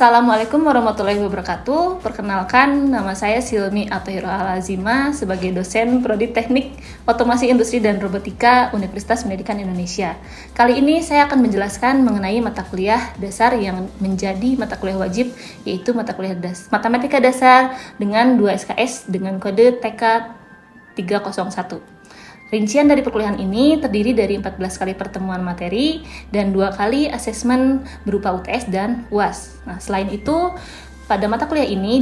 Assalamualaikum warahmatullahi wabarakatuh. Perkenalkan, nama saya Silmi Atahira Al-Azima sebagai dosen Prodi Teknik Otomasi Industri dan Robotika Universitas Pendidikan Indonesia. Kali ini saya akan menjelaskan mengenai mata kuliah dasar yang menjadi mata kuliah wajib, yaitu mata kuliah Matematika Dasar dengan 2 SKS dengan kode TK 301. Rincian dari perkuliahan ini terdiri dari 14 kali pertemuan materi dan 2 kali asesmen berupa UTS dan UAS. Nah, selain itu, pada mata kuliah ini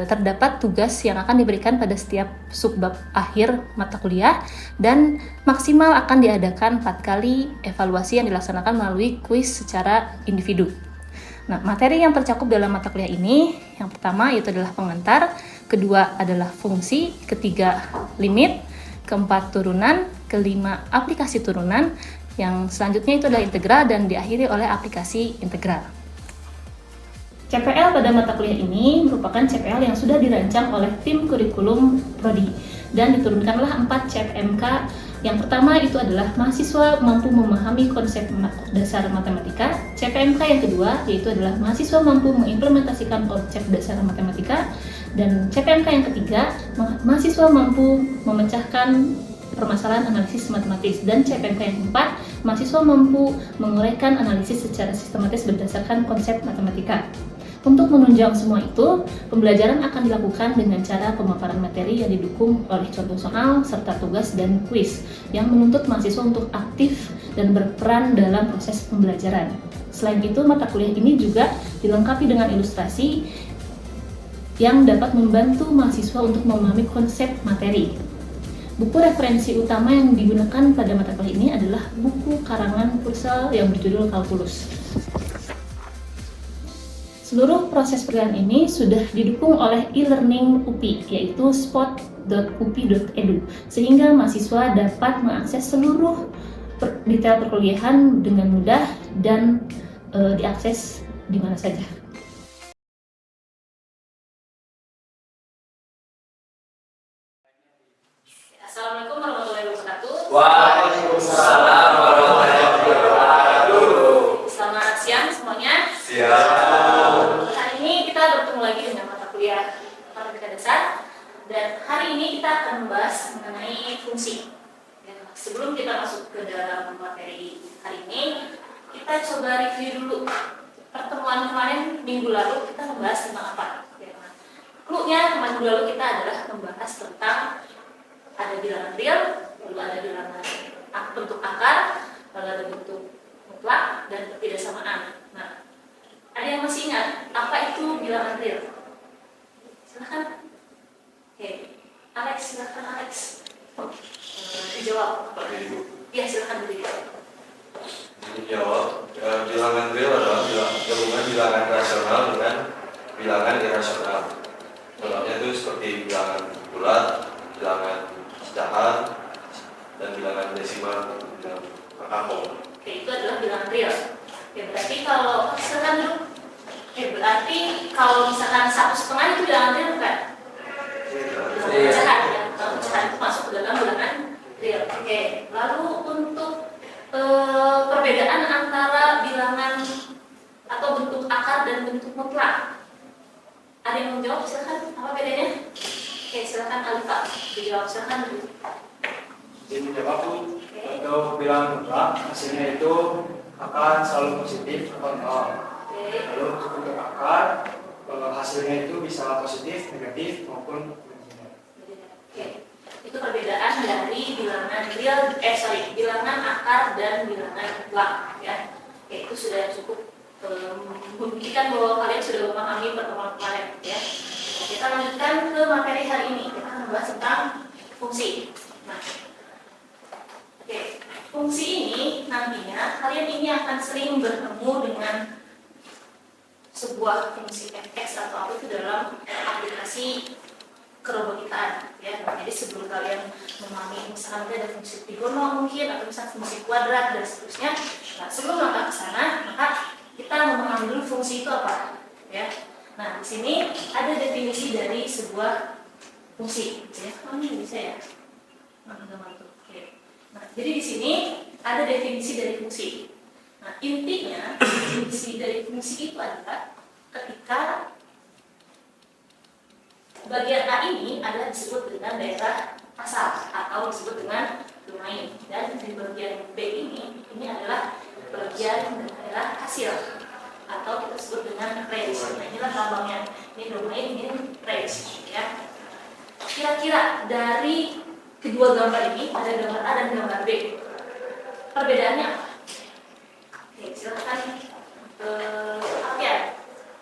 terdapat tugas yang akan diberikan pada setiap subbab akhir mata kuliah dan maksimal akan diadakan 4 kali evaluasi yang dilaksanakan melalui kuis secara individu. Nah, materi yang tercakup dalam mata kuliah ini, yang pertama yaitu adalah pengantar, kedua adalah fungsi, ketiga limit, keempat turunan, kelima aplikasi turunan, yang selanjutnya itu adalah integral dan diakhiri oleh aplikasi integral. CPL pada mata kuliah ini merupakan CPL yang sudah dirancang oleh tim kurikulum Prodi dan diturunkanlah 4 CPMK. Yang pertama itu adalah mahasiswa mampu memahami konsep dasar matematika. CPMK yang kedua yaitu adalah mahasiswa mampu mengimplementasikan konsep dasar matematika. Dan CPMK yang ketiga, mahasiswa mampu memecahkan permasalahan analisis matematis. Dan CPMK yang keempat, mahasiswa mampu menguraikan analisis secara sistematis berdasarkan konsep matematika. Untuk menunjang semua itu, pembelajaran akan dilakukan dengan cara pemaparan materi yang didukung oleh contoh soal, serta tugas dan kuis yang menuntut mahasiswa untuk aktif dan berperan dalam proses pembelajaran. Selain itu, mata kuliah ini juga dilengkapi dengan ilustrasi yang dapat membantu mahasiswa untuk memahami konsep materi. Buku referensi utama yang digunakan pada mata kuliah ini adalah buku karangan Purcell yang berjudul Kalkulus. Seluruh proses perkuliahan ini sudah didukung oleh e-learning UPI, yaitu spot.upi.edu, sehingga mahasiswa dapat mengakses seluruh detail perkuliahan dengan mudah dan diakses di mana saja. Assalamualaikum warahmatullahi wabarakatuh. Waalaikumsalam warahmatullahi wabarakatuh. Selamat siang semuanya. Siap. Hari ini kita bertemu lagi dengan mata kuliah Matematika Dasar dan hari ini kita akan membahas mengenai fungsi. Sebelum kita masuk ke dalam materi hari ini, kita coba review dulu pertemuan kemarin minggu lalu kita membahas tentang apa. Clue-nya minggu lalu kita adalah membahas tentang ada bilangan real, lalu ada bilangan bentuk akar, lalu ada bentuk mutlak dan ketidaksamaan. Nah, ada yang masih ingat apa itu bilangan real? Silakan. Oke, Alex, silakan Alex. Dijawab. Iya, silakan dijawab. Dijawab. Bilangan real adalah gabungan bilangan rasional dengan bilangan irasional. Contohnya itu seperti bilangan bulat, bilangan pecahan, dan bilangan desimal dan angka. Oke, itu adalah bilangan real. Oke, berarti kalau misalkan dulu, berarti kalau misalkan 1,5 itu bilangan real bukan? Pecahan ya, kalau pecahan itu masuk ke dalam bilangan real. Oke, lalu untuk perbedaan antara bilangan atau bentuk akar dan bentuk mutlak, ada yang mau jawab? Silakan. Apa bedanya? Oke, silakan Alifa dijawab. Silakan dulu. Jadi menjawab untuk bilangan mutlak hasilnya itu akan selalu positif atau nol. Lalu untuk akar hasilnya itu bisa positif, negatif maupun marginal. Oke, itu perbedaan dari bilangan real, bilangan akar dan bilangan mutlak ya. Oke, itu sudah cukup membuktikan bahwa kalian sudah memahami pertemuan kemarin ya. Kita lanjutkan ke materi hari ini. Kita akan membahas tentang fungsi. Nah, oke, fungsi ini nantinya kalian ini akan sering bertemu dengan sebuah fungsi fx atau apa itu dalam aplikasi kerobotikaan ya. Jadi sebelum kalian memahami misalnya ada fungsi trigono mungkin atau misalnya fungsi kuadrat dan seterusnya. Nah, sebelum langkah ke sana, maka kita memahami dulu fungsi itu apa ya. Nah, di sini ada definisi dari sebuah fungsi ya. Oh, ini bisa ya. Oke. Nah, jadi di sini ada definisi dari fungsi. Nah, intinya definisi dari fungsi itu adalah ketika bagian A ini adalah disebut dengan daerah asal atau disebut dengan domain, dan di bagian B ini adalah bagian daerah hasil atau kita sebut dengan range. Nah, inilah lambangnya, ini domain, ini range ya. Kira-kira dari kedua gambar ini, ada gambar A dan gambar B, perbedaannya apa? Oke, silakan Alfian.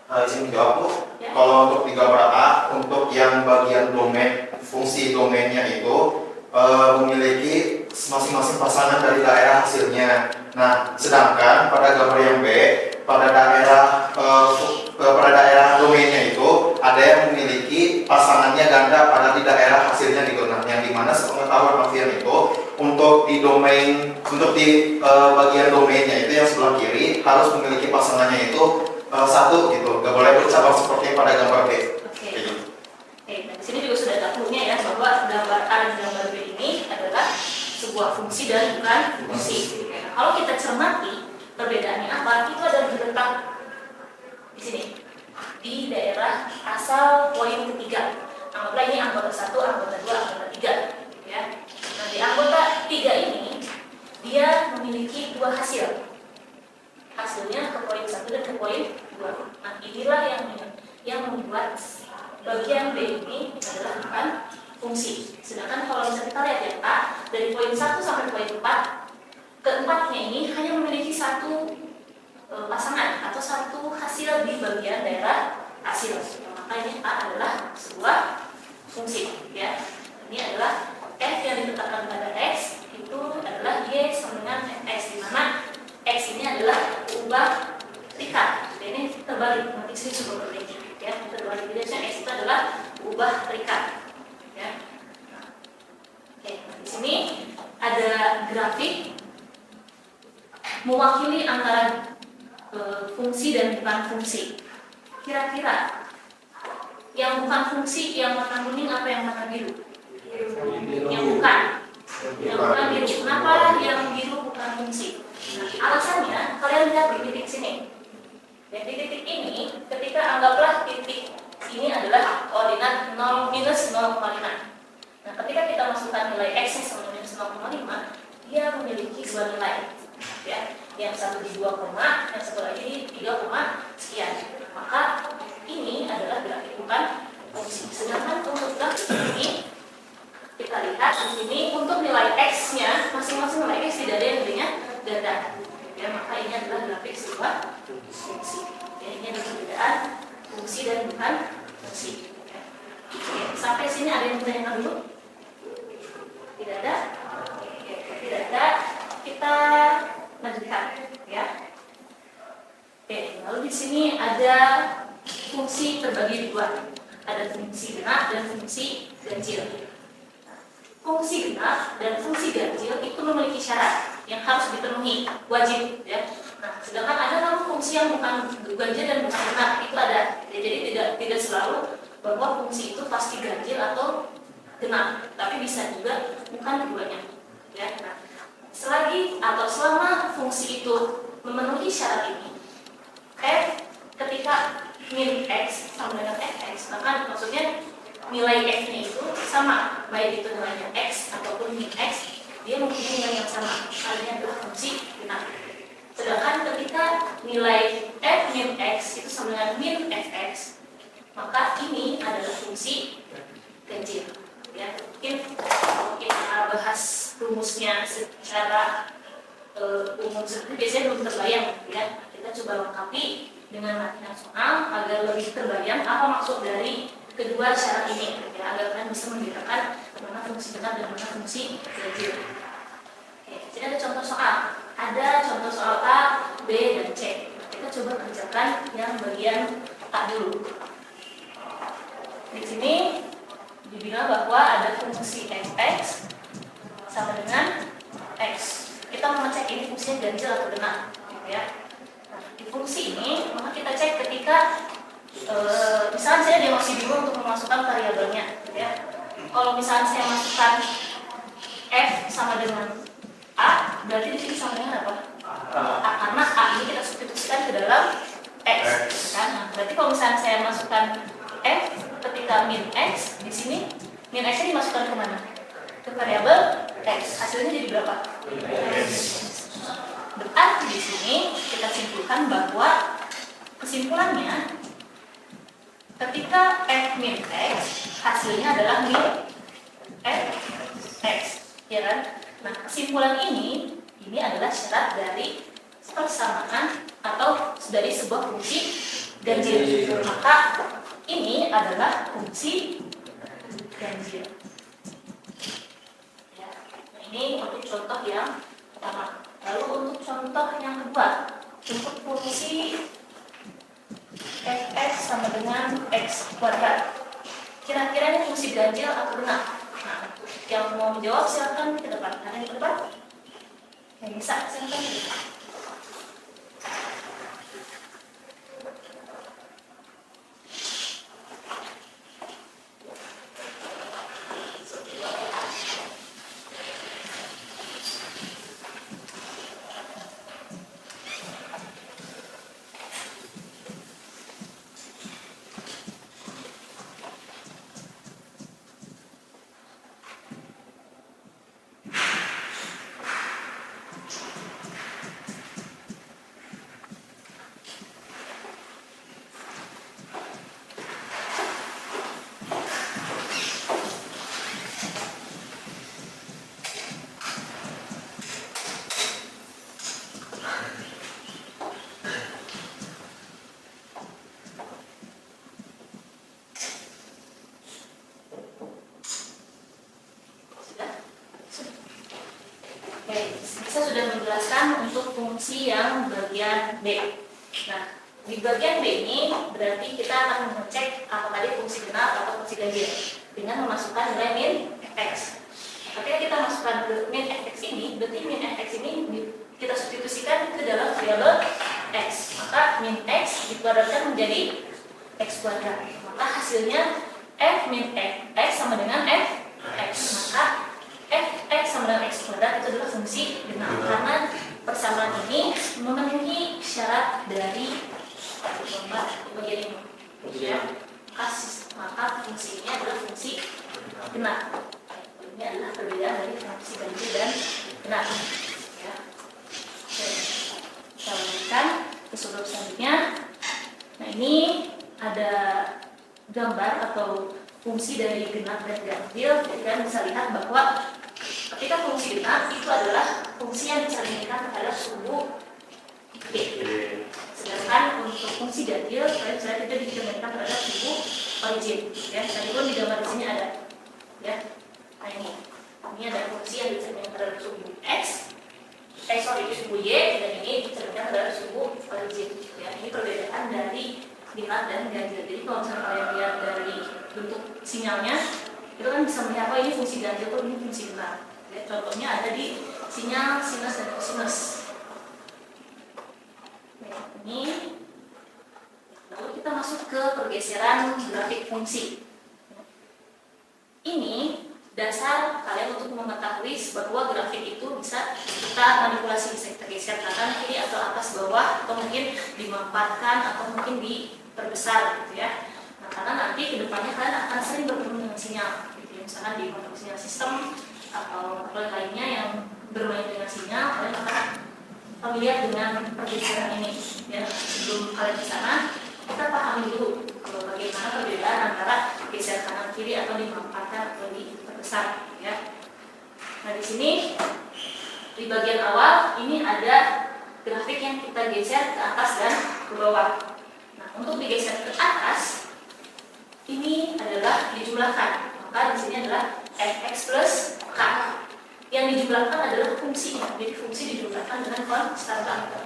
Izin jawab Bu. Ya. Kalau untuk di gambar A, untuk yang bagian domain, fungsi domainnya itu memiliki masing-masing pasangan dari daerah hasilnya. Nah, sedangkan pada gambar yang B, pada daerah domainnya itu ada yang memiliki pasangannya ganda pada di daerah hasilnya digunakan, yang dimana sepengetahuan Alfian itu untuk di domain, untuk di bagian domainnya itu yang sebelah kiri harus memiliki pasangannya itu satu gitu, gak boleh bercabang seperti pada gambar B. Oke. Oke, nah di sini juga sudah ada clue-nya ya, bahwa gambar A dan gambar B ini adalah sebuah fungsi dan bukan fungsi. Nah, kalau kita cermati perbedaannya apa, itu ada terletak di sini, di daerah asal poin ketiga. Anggaplah ini anggota 1, anggota 2, anggota 3 ya. Nah, di anggota 3 ini dia memiliki dua hasil. Hasilnya ke poin 1 dan ke poin 2. Nah, inilah yang membuat bagian B ini adalah bukan fungsi. Sedangkan kalau misalnya kita lihat yang A, dari poin 1 sampai poin 4, keempatnya ini hanya memiliki satu pasangan atau satu hasil di bagian daerah hasil. Maka ini A adalah sebuah fungsi ya. Ini adalah F yang ditetapkan pada X, itu adalah Y sama dengan X, di mana X ini adalah ubah terikat. Ini terbalik, nanti sini coba berbeda ya. Terbalik, biasanya X itu adalah ubah terikat ya. Oke, di sini ada grafik mewakili antara fungsi dan bukan fungsi. Kira-kira yang bukan fungsi, yang warna kuning apa yang warna biru? Yang bukan. Yang bukan biru. Kenapa yang biru bukan fungsi? Nah, alasannya kalian lihat di titik sini. Dan di titik ini, ketika anggaplah titik ini adalah koordinat 0 minus 0,5. Nah, ketika kita masukkan nilai X sama minus 0,5, dia memiliki dua nilai. Ya, yang satu di 2, yang satu lagi di 3, sekian. Maka ini adalah grafik bukan fungsi. Sedangkan untuk grafik ini kita lihat di sini untuk nilai X-nya, masing-masing nilai X tidak ada yang nilainya ganda. Ya, maka ini adalah grafik sebuah fungsi. Ya, ini adalah perbedaan fungsi dan bukan fungsi. Ya. Oke, sampai sini ada yang bertanya dulu? Tidak ada? Oke, tidak ada. Kita lanjutkan, ya. Oke, lalu di sini ada fungsi terbagi dua. Ada fungsi genap dan fungsi ganjil. Fungsi genap dan fungsi ganjil itu memiliki syarat yang harus dipenuhi, wajib ya. Nah, sedangkan ada lalu fungsi yang bukan ganjil dan bukan genap, itu ada. Ya, jadi tidak selalu bahwa fungsi itu pasti ganjil atau genap, tapi bisa juga bukan keduanya. Ya. Nah, selagi atau selama fungsi itu memenuhi syarat ini, F ketika min X sama dengan fx, maka maksudnya nilai F-nya itu sama, baik itu nilainya X ataupun min X, dia mempunyai nilai yang sama, artinya adalah fungsi genap. Sedangkan ketika nilai F min X itu sama dengan min fx, maka ini adalah fungsi ganjil. Ya, mungkin kita bahas rumusnya secara umum seperti biasanya belum terbayang ya. Kita coba lengkapi dengan latihan nasional agar lebih terbayang apa maksud dari kedua syarat ini ya, agar kalian bisa membedakan mana fungsi genap dan mana fungsi ganjil. Oke, jadi ada contoh soal. Ada contoh soal A, B, dan C. Kita coba kerjakan yang bagian A dulu. Di sini dibilang bahwa ada fungsi fx sama dengan x. Kita mau ngecek ini fungsinya ganjil atau genap, gitu ya. Nah, di fungsi ini maka kita cek ketika misalnya saya dia masih bingung untuk memasukkan variabelnya, gitu ya. Kalau misalnya saya masukkan f sama dengan a, berarti di sini sama dengan apa? A, karena a ini kita substitusikan ke dalam X. Kan? Nah, berarti kalau misalnya saya masukkan F ketika min X, di sini min X-nya dimasukkan ke mana? Ke variabel X. Hasilnya jadi berapa? Berarti di sini kita simpulkan bahwa kesimpulannya ketika F min X, hasilnya adalah min F X, ya kan? Nah, kesimpulan ini adalah syarat dari persamaan atau dari sebuah fungsi ganjil. Maka ini adalah fungsi ganjil. Ya. Nah, ini untuk contoh yang pertama. Lalu untuk contoh yang kedua, untuk fungsi fx sama dengan x kuadrat. Kira-kira ini fungsi ganjil atau benar? Nah, yang mau menjawab silakan ke depan. Ada yang ke depan? Yang bisa silakan ke depan. Saya sudah menjelaskan untuk fungsi yang bagian B. Nah, di bagian B ini berarti kita akan mengecek apa tadi fungsi benar atau fungsi ganjil dengan memasukkan nilai min fx. Ketika kita masukkan ke min fx ini, berarti min fx ini kita substitusikan ke dalam variabel x. Maka min x dikuadratkan menjadi x kuadrat. Maka hasilnya f min fx sama dengan fx. Maka fx sama dengan x kuadrat itu adalah fungsi benar karena persamaan ini memenuhi syarat dari bagian ini. Ya. Maka fungsi ini adalah fungsi benar. Ini adalah perbedaan dari fungsi ganjil dan benar. Ya. Oke. Kita lanjutkan ke sudut selanjutnya. Nah, ini ada gambar atau fungsi dari genap dan ganjil. Kita bisa lihat bahwa ketika fungsi genap itu adalah fungsi yang dicerminkan terhadap suhu B. Sedangkan untuk fungsi ganjil saya tidak dicerminkan terhadap suhu origin. Ya, tadi pun di gambar di sini ada. Ya, nah ini ada fungsi yang dicerminkan terhadap suhu X, suhu Y, dan ini dicerminkan terhadap suhu origin. Ya, ini perbedaan dari genap dan ganjil. Jadi kalau misalnya kalian lihat dari bentuk sinyalnya, itu kan bisa melihat ini fungsi ganjil atau ini fungsi genap. Ya, contohnya ada di sinyal sinus dan kosinus. Nah, ini lalu kita masuk ke pergeseran grafik fungsi. Ini dasar kalian untuk mengetahui bahwa grafik itu bisa kita manipulasi, bisa kita geser kanan kiri atau atas bawah atau mungkin dimampatkan atau mungkin diperbesar gitu ya. Nah, karena nanti kedepannya kalian akan sering bertemu dengan sinyal gitu ya. Misalkan di sinyal sistem atau lainnya yang bermain dengan sinyal, kalian akan familiar dengan pergeseran ini ya. Sebelum kalian ke sana, kita pahami dulu bagaimana perbedaan antara geser kanan kiri atau dimampatkan atau diperbesar ya. Nah, di sini di bagian awal ini ada grafik yang kita geser ke atas dan ke bawah. Nah, untuk digeser ke atas ini adalah dijumlahkan. Maka di sini adalah fx plus k. Yang dijumlahkan adalah fungsinya. Jadi fungsi dijumlahkan dengan konstanta.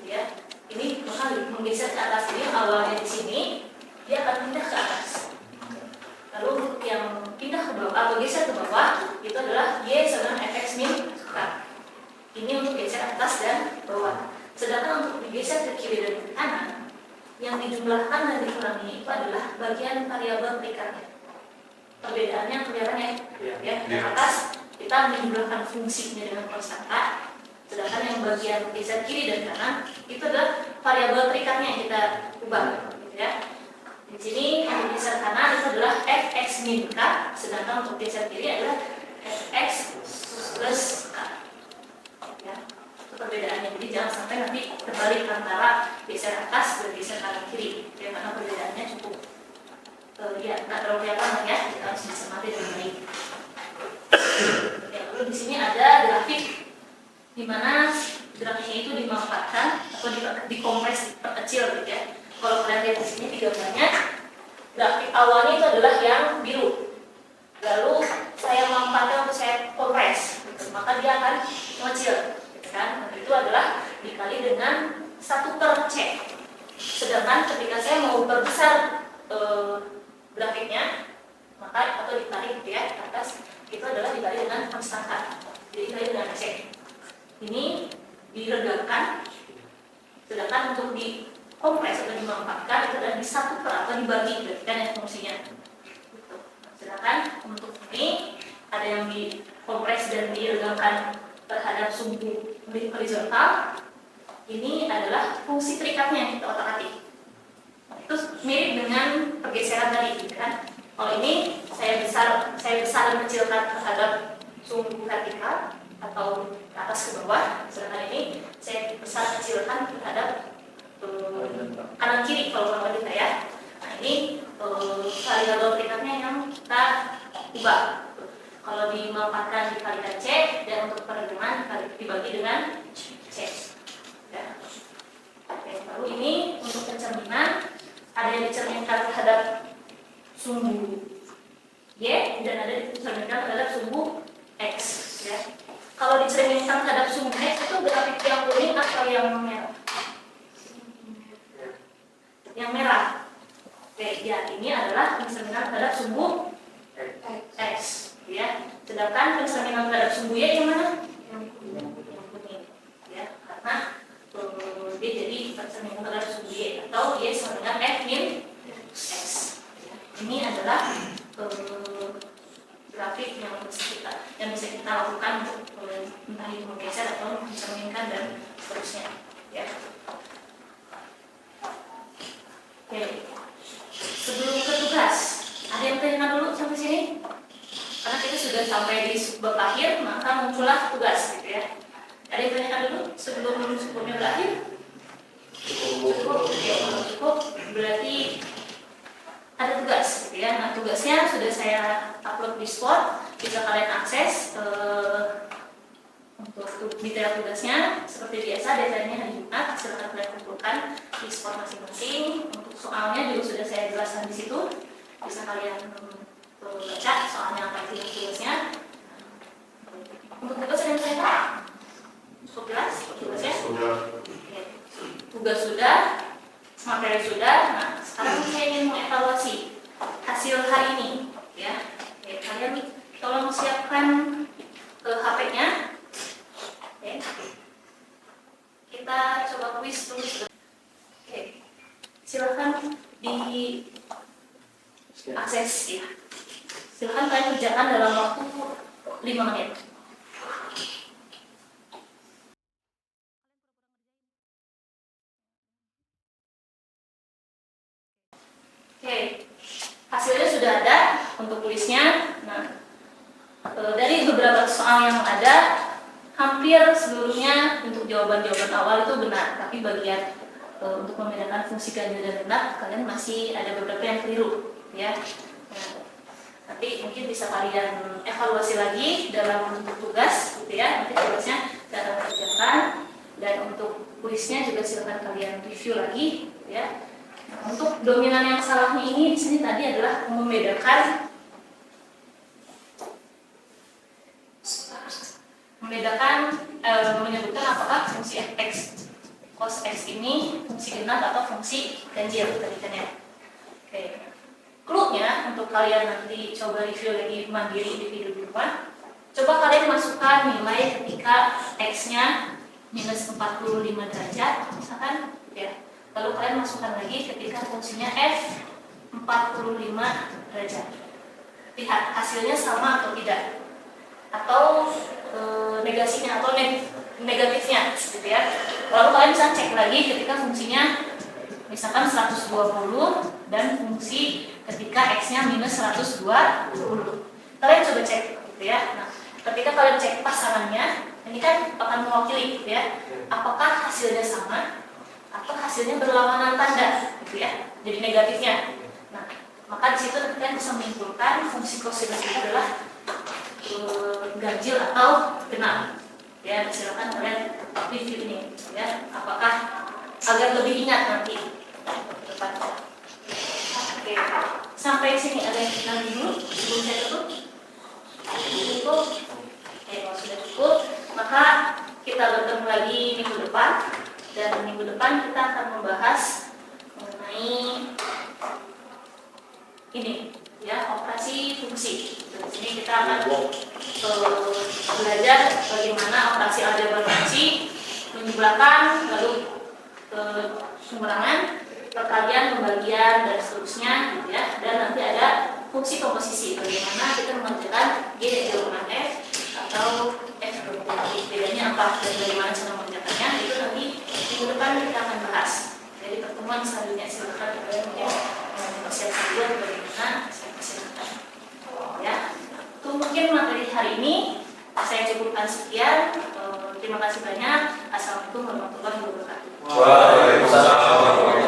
Ya. Ini maka menggeser ke atas ini awalnya di sini dia akan pindah ke atas. Lalu untuk yang pindah ke bawah atau geser ke bawah itu adalah y sama dengan fx min k. Ini untuk geser atas dan bawah. Sedangkan untuk digeser ke kiri dan ke kanan, yang dijumlahkan dan dikurangi itu adalah bagian variabel perikatnya. Perbedaannya kelihatan ya. Di atas kita menjumlahkan fungsinya dengan konstanta, Sedangkan yang bagian geser kiri dan kanan itu adalah variabel terikatnya yang kita ubah, gitu ya. Di sini untuk geser kanan itu adalah fx min k, sedangkan untuk geser kiri adalah fx plus k. Ya, itu perbedaannya. Jadi jangan sampai nanti terbalik antara geser atas dan geser kanan kiri, ya, karena perbedaannya cukup ya nggak terlalu kelihatan lah ya, kita harus dicermati dengan baik. Ya, lalu di sini ada grafik di mana grafiknya itu dimanfaatkan atau dikompres, diperkecil gitu ya. Kalau kalian lihat di sini di gambarnya, grafik awalnya itu adalah yang biru. Lalu saya manfaatkan untuk saya kompres, gitu. Maka dia akan mengecil, gitu kan? Nah, itu adalah dikali dengan 1/c. Sedangkan ketika saya mau perbesar grafiknya, maka atau dikali gitu ya ke atas, itu adalah dikali dengan konstan k. Jadi dikali dengan c. Ini diregangkan, sedangkan untuk dikompres atau dimanfaatkan itu adalah disatu per atau dibagi, berarti kan ya fungsinya. Gitu. Sedangkan untuk ini ada yang dikompres dan diregangkan terhadap sumbu horizontal. Ini adalah fungsi terikatnya yang kita otak-atik. Itu mirip dengan pergeseran tadi, kan? Kalau ini saya besar dan kecilkan terhadap sumbu vertikal atau ke atas ke bawah, sedangkan ini saya besar kecilkan terhadap kanan kiri kalau wanita ya. Nah ini variabel terikatnya yang kita ubah. Kalau dimanfaatkan dikalikan c, dan untuk peregangan dibagi dengan c. Ya. Oke, lalu ini untuk pencerminan, ada yang dicerminkan terhadap sumbu y dan ada yang dicerminkan terhadap sumbu x. Ya. Kalau dicerminkan terhadap sumbu x itu grafik yang kuning atau yang merah? Yang merah. Oke, ya ini adalah pencerminan terhadap sumbu x. Ya. Sedangkan pencerminan terhadap sumbu y yang mana? Yang kuning. Ya, karena dia jadi pencerminan terhadap sumbu y atau y sama dengan f min x. Ini adalah grafik yang bisa kita lakukan untuk entah itu menggeser atau mencerminkan dan seterusnya. Ya. Oke. Sebelum ke tugas, ada yang tanyakan dulu sampai sini? Karena kita sudah sampai di bab akhir, maka muncullah tugas, gitu ya. Ada yang tanyakan dulu sebelumnya berakhir? Cukup. Cukup. Berarti ada tugas, gitu ya. Nah, tugasnya sudah saya upload di Spot, bisa kalian akses untuk detail tugasnya. Seperti biasa, deadline-nya hari Jumat, silakan kalian kumpulkan di Spot masing-masing. Untuk soalnya juga sudah saya jelaskan di situ, bisa kalian baca soalnya apa itu tugasnya. Untuk tugas yang saya tahu, cukup jelas tugasnya. Tugas sudah, materi sudah. Nah, sekarang saya ingin mengevaluasi hasil hari ini, ya. Oke, kalian tolong siapkan HP-nya. Oke. Kita coba kuis dulu. Oke. Silakan diakses ya. Silakan kalian kerjakan dalam waktu 5 menit. Oke, hasilnya sudah ada untuk tulisnya. Nah, dari beberapa soal yang ada, hampir seluruhnya untuk jawaban-jawaban awal itu benar. Tapi bagian untuk membedakan fungsi ganjil dan genap, kalian masih ada beberapa yang keliru, ya. Nah, nanti mungkin bisa kalian evaluasi lagi dalam bentuk tugas, gitu ya. Nanti tugasnya cara kerjakan, dan untuk kuisnya juga silakan kalian review lagi, gitu ya. Untuk dominan yang salahnya ini di sini tadi adalah membedakan menyebutkan apakah fungsi fx cos x ini fungsi genap atau fungsi ganjil tadi kan ya. Oke. Clue-nya untuk kalian nanti coba review lagi mandiri individu di rumah. Coba kalian masukkan nilai ketika x-nya minus 45 derajat misalkan ya. Lalu kalian masukkan lagi ketika fungsinya f 45 derajat. Lihat hasilnya sama atau tidak. Atau negasinya atau negatifnya gitu ya. Lalu kalian bisa cek lagi ketika fungsinya misalkan 120 dan fungsi ketika x-nya minus 120. Kalian coba cek gitu ya. Nah, ketika kalian cek pasangannya, ini kan akan mewakili gitu ya, apakah hasilnya sama atau hasilnya berlawanan tanda gitu ya, jadi negatifnya. Nah, maka di situ kalian bisa menyimpulkan fungsi kosinus itu adalah ganjil atau genap. Ya, silakan kalian review ini ya, apakah agar lebih ingat nanti depannya. Oke, sampai sini ada yang nanti dulu sebelum saya tutup. Cukup. Oke, kalau sudah cukup, maka kita bertemu lagi minggu depan, dan minggu depan kita akan membahas mengenai ini ya, operasi fungsi. Di sini kita akan belajar bagaimana operasi aljabar fungsi, menjumlahkan, lalu pengurangan, perkalian, pembagian, dan seterusnya gitu ya. Dan nanti ada fungsi komposisi, bagaimana kita mengerjakan G dengan F atau F dengan G, bedanya apa dan bagaimana cara mengerjakannya, itu nanti minggu depan kita akan bahas. Jadi pertemuan selanjutnya silakan kalian mempersiapkan dulu bagaimana saya persilakan ya. Itu mungkin materi hari ini saya cukupkan sekian. Terima kasih banyak. Assalamualaikum warahmatullahi wabarakatuh. Waalaikumsalam.